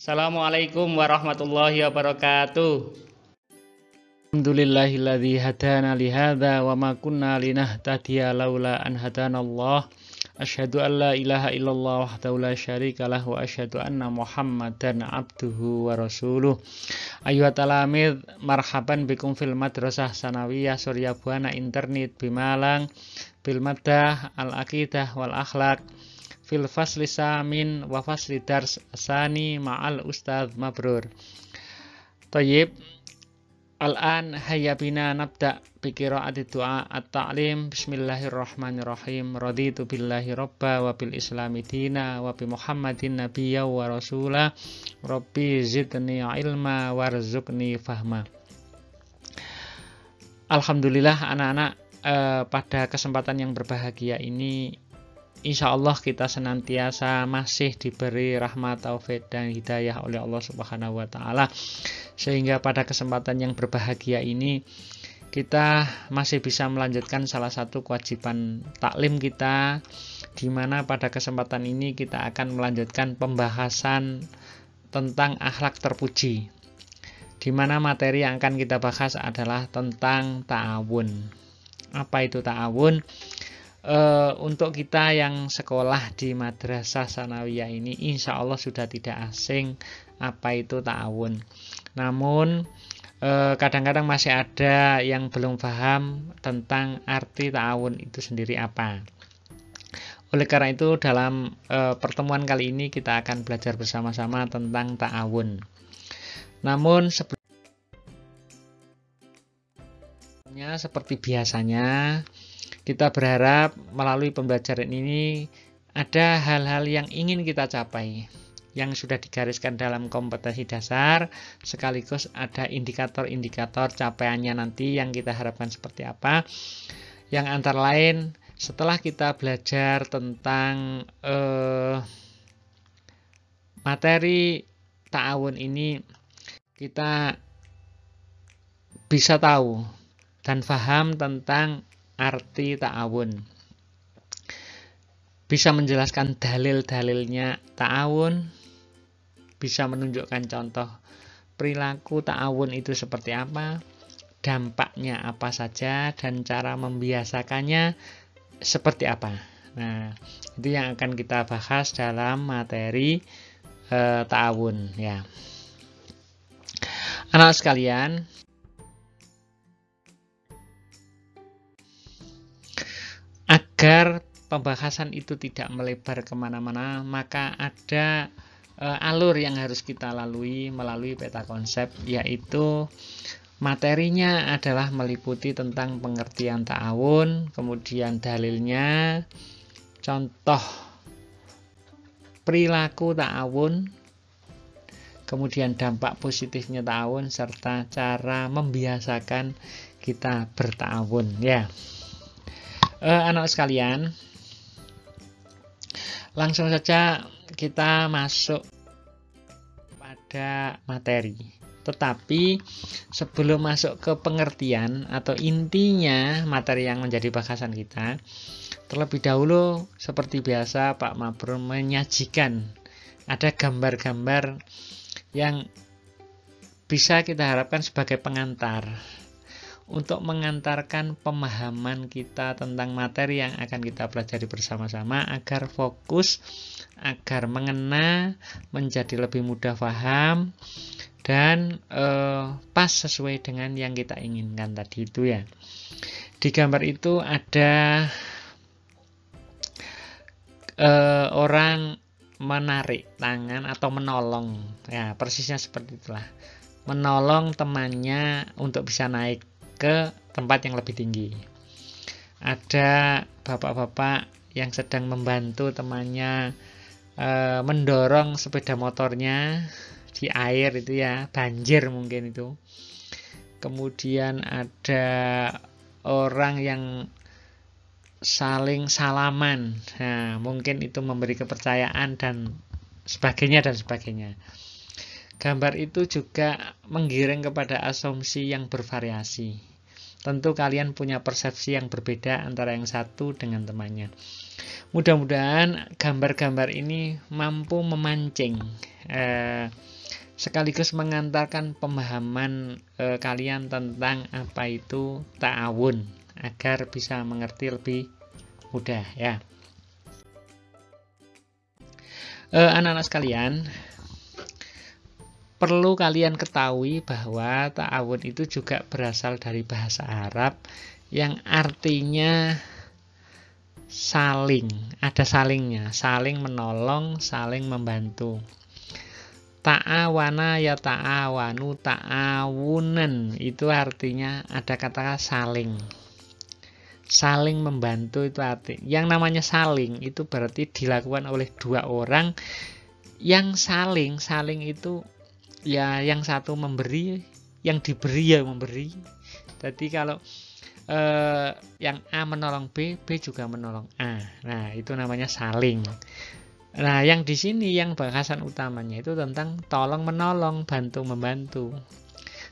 Assalamualaikum warahmatullahi wabarakatuh. Alhamdulillahilladzi hadana li hadza wa ma kunna linahtadiya laula an hadanallah. Asyhadu an la ilaha illallah wahdahu la syarikalah wa asyhadu anna Muhammadan abduhu wa rasuluh. Ayyuhat talamid, marhaban bikum fil madrasah sanawiyah Surya Buana Internet Bimalang bil maddah al aqidah wal akhlaq fil fasli samin wa fasli dars sani ma'al ustadz Mabrur. Thayyib. Al-an hayya bina nabda bi qiraati du'a at-ta'lim. Bismillahirrahmanirrahim. Raditu billahi rabba wa bil islami dina wa bi Muhammadin nabiyya wa rasula. Rabbi zidni ilma warzuqni fahma. Alhamdulillah anak-anak, pada kesempatan yang berbahagia ini insya Allah kita senantiasa masih diberi rahmat, taufik, dan hidayah oleh Allah Subhanahu wa Ta'ala, sehingga pada kesempatan yang berbahagia ini kita masih bisa melanjutkan salah satu kewajiban taklim kita, di mana pada kesempatan ini kita akan melanjutkan pembahasan tentang akhlak terpuji, di mana materi yang akan kita bahas adalah tentang ta'awun. Apa itu ta'awun? Untuk kita yang sekolah di madrasah sanawiyah ini insya Allah sudah tidak asing apa itu ta'awun. Namun kadang-kadang masih ada yang belum paham tentang arti ta'awun itu sendiri apa. Oleh karena itu dalam pertemuan kali ini kita akan belajar bersama-sama tentang ta'awun. Namun sebelumnya seperti biasanya, kita berharap melalui pembelajaran ini ada hal-hal yang ingin kita capai, yang sudah digariskan dalam kompetensi dasar, sekaligus ada indikator-indikator capaiannya nanti yang kita harapkan seperti apa. Yang antara lain, setelah kita belajar tentang materi ta'awun ini, kita bisa tahu dan paham tentang arti ta'awun, bisa menjelaskan dalil-dalilnya ta'awun, bisa menunjukkan contoh perilaku ta'awun itu seperti apa, dampaknya apa saja, dan cara membiasakannya seperti apa. Nah, itu yang akan kita bahas dalam materi ta'awun ya. Anak sekalian, agar pembahasan itu tidak melebar kemana-mana, maka ada alur yang harus kita lalui melalui peta konsep, yaitu materinya adalah meliputi tentang pengertian ta'awun, kemudian dalilnya, contoh perilaku ta'awun, kemudian dampak positifnya ta'awun, serta cara membiasakan kita berta'awun ya. Anak sekalian, langsung saja kita masuk pada materi. Tetapi sebelum masuk ke pengertian atau intinya materi yang menjadi bahasan kita, terlebih dahulu seperti biasa Pak Mabrur menyajikan ada gambar-gambar yang bisa kita harapkan sebagai pengantar untuk mengantarkan pemahaman kita tentang materi yang akan kita pelajari bersama-sama agar fokus, agar mengena, menjadi lebih mudah paham, dan pas sesuai dengan yang kita inginkan tadi itu ya. Di gambar itu ada orang menarik tangan atau menolong ya, persisnya seperti itulah, menolong temannya untuk bisa naik ke tempat yang lebih tinggi. Ada bapak-bapak yang sedang membantu temannya mendorong sepeda motornya di air itu ya, banjir mungkin itu. Kemudian ada orang yang saling salaman, nah mungkin itu memberi kepercayaan dan sebagainya dan sebagainya. Gambar itu juga menggiring kepada asumsi yang bervariasi. Tentu kalian punya persepsi yang berbeda antara yang satu dengan temannya. Mudah-mudahan gambar-gambar ini mampu memancing sekaligus mengantarkan pemahaman kalian tentang apa itu ta'awun agar bisa mengerti lebih mudah ya. Anak-anak sekalian, perlu kalian ketahui bahwa ta'awun itu juga berasal dari bahasa Arab yang artinya saling, ada salingnya, saling menolong, saling membantu. Ta'awana ya ta'awanu, ta'awunan itu artinya ada kata saling. Saling membantu itu arti. Yang namanya saling itu berarti dilakukan oleh dua orang yang saling itu ya yang satu memberi, yang diberi ya memberi. Jadi kalau yang A menolong B, B juga menolong A. Nah, itu namanya saling. Nah, yang di sini yang bahasan utamanya itu tentang tolong menolong, bantu membantu.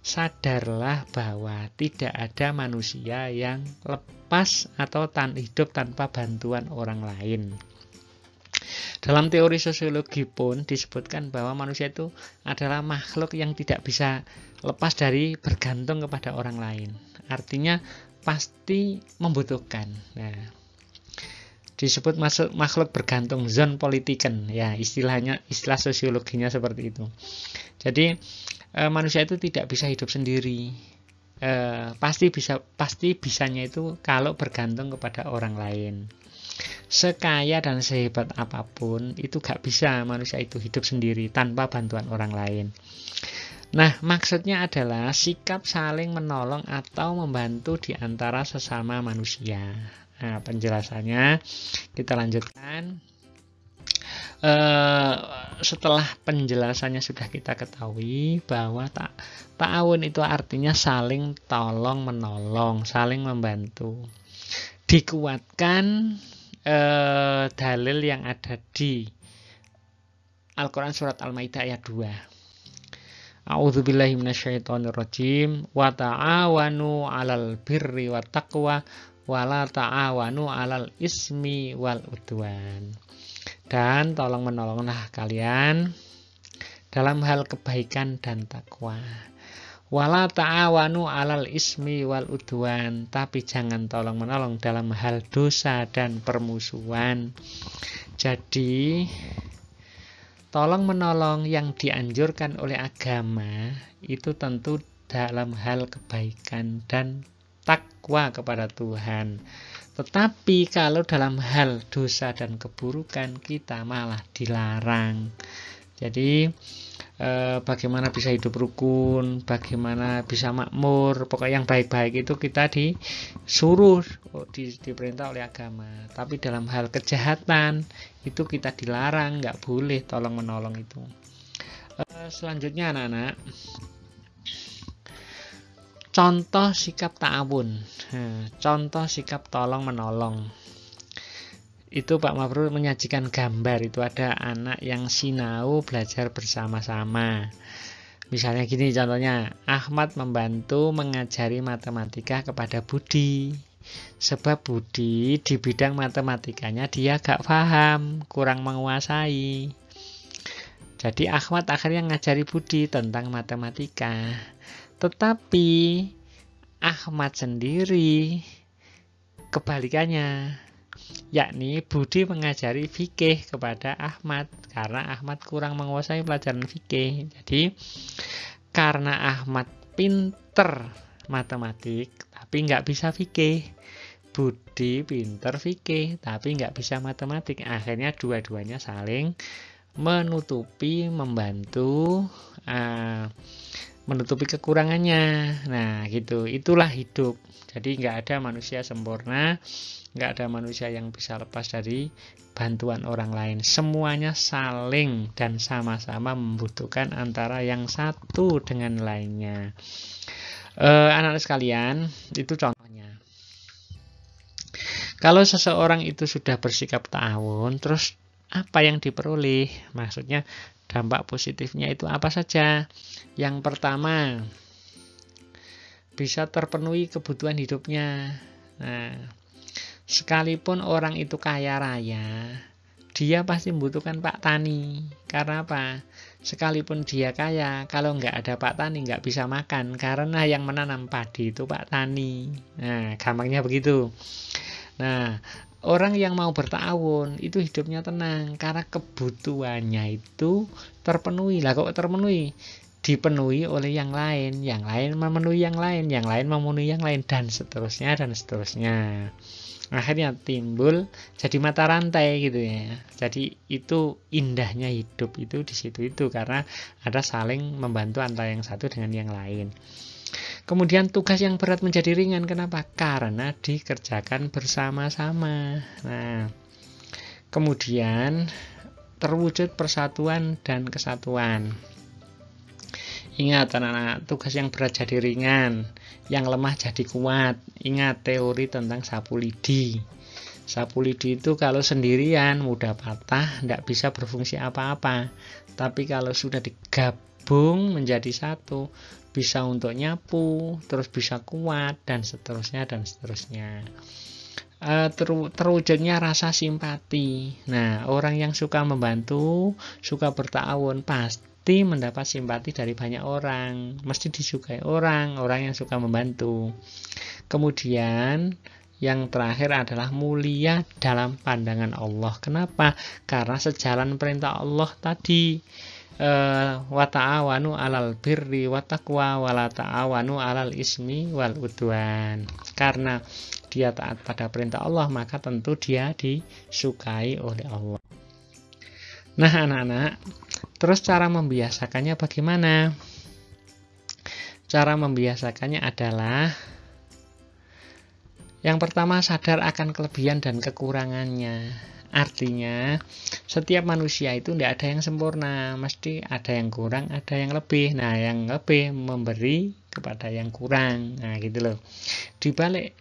Sadarlah bahwa tidak ada manusia yang lepas atau hidup tanpa bantuan orang lain. Dalam teori sosiologi pun disebutkan bahwa manusia itu adalah makhluk yang tidak bisa lepas dari bergantung kepada orang lain. Artinya pasti membutuhkan. Nah, disebut makhluk bergantung, zon politiken ya, istilahnya, istilah sosiologinya seperti itu. Jadi manusia itu tidak bisa hidup sendiri. Pasti bisanya itu kalau bergantung kepada orang lain. Sekaya dan sehebat apapun itu gak bisa manusia itu hidup sendiri tanpa bantuan orang lain. Nah, maksudnya adalah sikap saling menolong atau membantu di antara sesama manusia. Nah, penjelasannya kita lanjutkan. Setelah penjelasannya sudah kita ketahui bahwa ta'awun itu artinya saling tolong menolong, saling membantu. Dikuatkan dalil yang ada di Al-Quran surat Al-Maidah ayat 2. A'udzubillahi minasyaitonirrajim. Wa ta'awanu 'alal birri wat taqwa wa la ta'awanu 'alal ismi wal udwan. Dan tolong menolonglah kalian dalam hal kebaikan dan takwa. Wa la ta'awanu 'alal ismi wal udwan, tapi jangan tolong menolong dalam hal dosa dan permusuhan. Jadi tolong menolong yang dianjurkan oleh agama itu tentu dalam hal kebaikan dan takwa kepada Tuhan. Tetapi kalau dalam hal dosa dan keburukan kita malah dilarang. Jadi bagaimana bisa hidup rukun, bagaimana bisa makmur, pokoknya yang baik-baik itu kita disuruh, diperintah oleh agama. Tapi dalam hal kejahatan itu kita dilarang, nggak boleh tolong menolong itu. Selanjutnya anak-anak, contoh sikap ta'awun, contoh sikap tolong menolong. Itu Pak Mafrul menyajikan gambar, itu ada anak yang sinau belajar bersama-sama. Misalnya gini contohnya, Ahmad membantu mengajari matematika kepada Budi. Sebab Budi di bidang matematikanya dia gak paham, kurang menguasai. Jadi Ahmad akhirnya ngajari Budi tentang matematika. Tetapi Ahmad sendiri kebalikannya, yakni Budi mengajari fikih kepada Ahmad karena Ahmad kurang menguasai pelajaran fikih. Jadi karena Ahmad pinter matematik tapi nggak bisa fikih, Budi pinter fikih tapi nggak bisa matematik, akhirnya dua-duanya saling menutupi, membantu, menutupi kekurangannya. Nah gitu, itulah hidup. Jadi nggak ada manusia sempurna, nggak ada manusia yang bisa lepas dari bantuan orang lain. Semuanya saling dan sama-sama membutuhkan antara yang satu dengan lainnya. Anak-anak sekalian, itu contohnya. Kalau seseorang itu sudah bersikap ta'awun, terus apa yang diperoleh? Maksudnya dampak positifnya itu apa saja? Yang pertama, bisa terpenuhi kebutuhan hidupnya. Nah, sekalipun orang itu kaya raya, dia pasti membutuhkan Pak Tani. Karena apa? Sekalipun dia kaya, kalau nggak ada Pak Tani nggak bisa makan, karena yang menanam padi itu Pak Tani. Nah, gampangnya begitu. Nah, orang yang mau bertawun itu hidupnya tenang, karena kebutuhannya itu terpenuhi. Lah kok terpenuhi? Dipenuhi oleh yang lain memenuhi yang lain memenuhi yang lain, dan seterusnya dan seterusnya. Akhirnya timbul jadi mata rantai gitu ya. Jadi itu indahnya hidup itu di situ itu, karena ada saling membantu antara yang satu dengan yang lain. Kemudian tugas yang berat menjadi ringan. Kenapa? Karena dikerjakan bersama-sama. Nah, kemudian terwujud persatuan dan kesatuan. Ingat anak-anak, tugas yang berat jadi ringan, yang lemah jadi kuat. Ingat teori tentang sapu lidi. Sapu lidi itu kalau sendirian mudah patah, tidak bisa berfungsi apa-apa. Tapi kalau sudah digabung menjadi satu, bisa untuk nyapu, terus bisa kuat, dan seterusnya dan seterusnya. Terwujudnya rasa simpati. Nah, orang yang suka membantu, suka bertawun, pasti mendapat simpati dari banyak orang, mesti disukai orang yang suka membantu. Kemudian yang terakhir adalah mulia dalam pandangan Allah. Kenapa? Karena sejalan perintah Allah tadi, wa ta'awanu 'alal birri wa taqwa wa la ta'awanu 'alal ismi wal udwan. Karena dia taat pada perintah Allah, maka tentu dia disukai oleh Allah. Nah, anak-anak, terus cara membiasakannya bagaimana? Cara membiasakannya adalah yang pertama, sadar akan kelebihan dan kekurangannya. Artinya, setiap manusia itu tidak ada yang sempurna, mesti ada yang kurang, ada yang lebih. Nah, yang lebih memberi kepada yang kurang. Nah, gitu loh. Di balik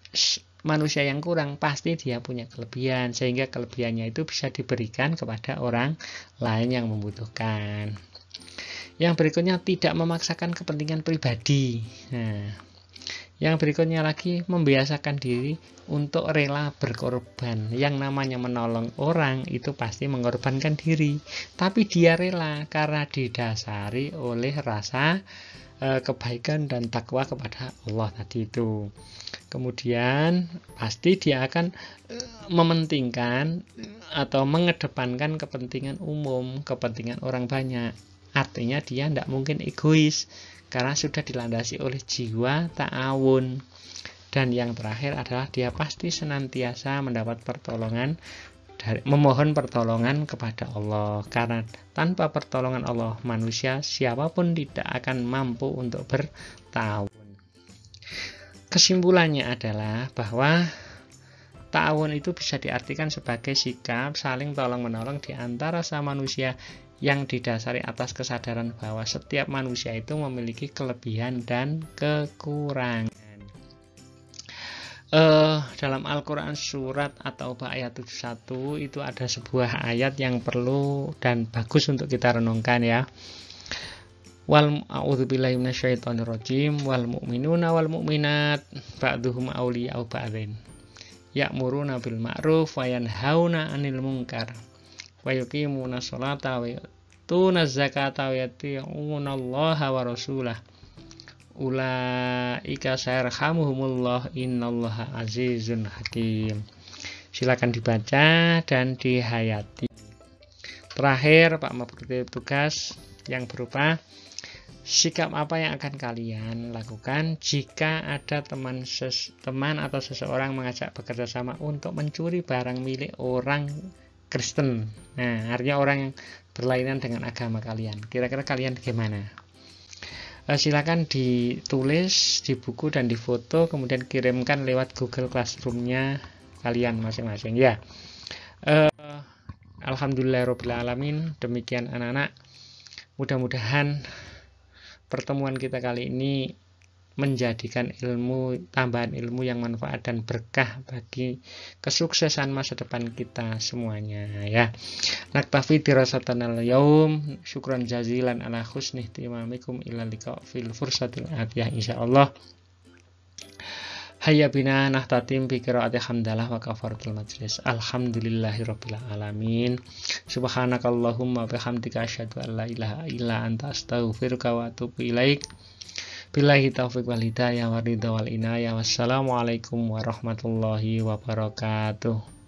manusia yang kurang, pasti dia punya kelebihan, sehingga kelebihannya itu bisa diberikan kepada orang lain yang membutuhkan. Yang berikutnya, tidak memaksakan kepentingan pribadi. Nah, yang berikutnya lagi, membiasakan diri untuk rela berkorban. Yang namanya menolong orang itu pasti mengorbankan diri, tapi dia rela karena didasari oleh rasa kebaikan dan takwa kepada Allah tadi itu. Kemudian pasti dia akan mementingkan atau mengedepankan kepentingan umum, kepentingan orang banyak. Artinya dia tidak mungkin egois, karena sudah dilandasi oleh jiwa ta'awun. Dan yang terakhir adalah dia pasti senantiasa mendapat pertolongan, memohon pertolongan kepada Allah. Karena tanpa pertolongan Allah, manusia siapapun tidak akan mampu untuk bertawun. Kesimpulannya adalah bahwa ta'awun itu bisa diartikan sebagai sikap saling tolong-menolong di antara sama manusia yang didasari atas kesadaran bahwa setiap manusia itu memiliki kelebihan dan kekurangan. Dalam Al-Quran surat At-Taubah ayat 71 itu ada sebuah ayat yang perlu dan bagus untuk kita renungkan ya. Wal a'udzubillahi minasyaitonirrajim wal mu'minuna wal mu'minat ba'duhum awliya'u ba'din ya'muruna bil ma'ruf wa yanhauna 'anil munkar wa yuqimuna sholata wa yutuna zakata wa yuti'una Allaha wa rasulah ulaika sayarhamuhumullah innallaha azizun hakim. Silakan dibaca dan dihayati. Terakhir, Pak memberi tugas yang berupa sikap apa yang akan kalian lakukan jika ada teman atau seseorang mengajak bekerja sama untuk mencuri barang milik orang Kristen. Nah, artinya orang yang berlainan dengan agama kalian. Kira-kira kalian bagaimana? Silakan ditulis di buku dan difoto, kemudian kirimkan lewat Google Classroom-nya kalian masing-masing ya. Alhamdulillahirabbil alamin. Demikian anak-anak. Mudah-mudahan pertemuan kita kali ini menjadikan tambahan ilmu yang manfaat dan berkah bagi kesuksesan masa depan kita semuanya ya. Naktafi dirasatanal yaum. Syukran jazilan ala husni ihtimamikum ila liqa fil fursatil atiyah insyaallah. Hayya bina nahtatim bi qiraati hamdalah wa kafaratul majlis. Alhamdulillahirabbil alamin. Subhanakallahumma bihamdika asyhadu an la ilaha illa anta astaghfiruka wa atubu ilaik. Billahi taufiq wal hidayah wa ridha wal inayah. Wassalamualaikum warahmatullahi wabarakatuh.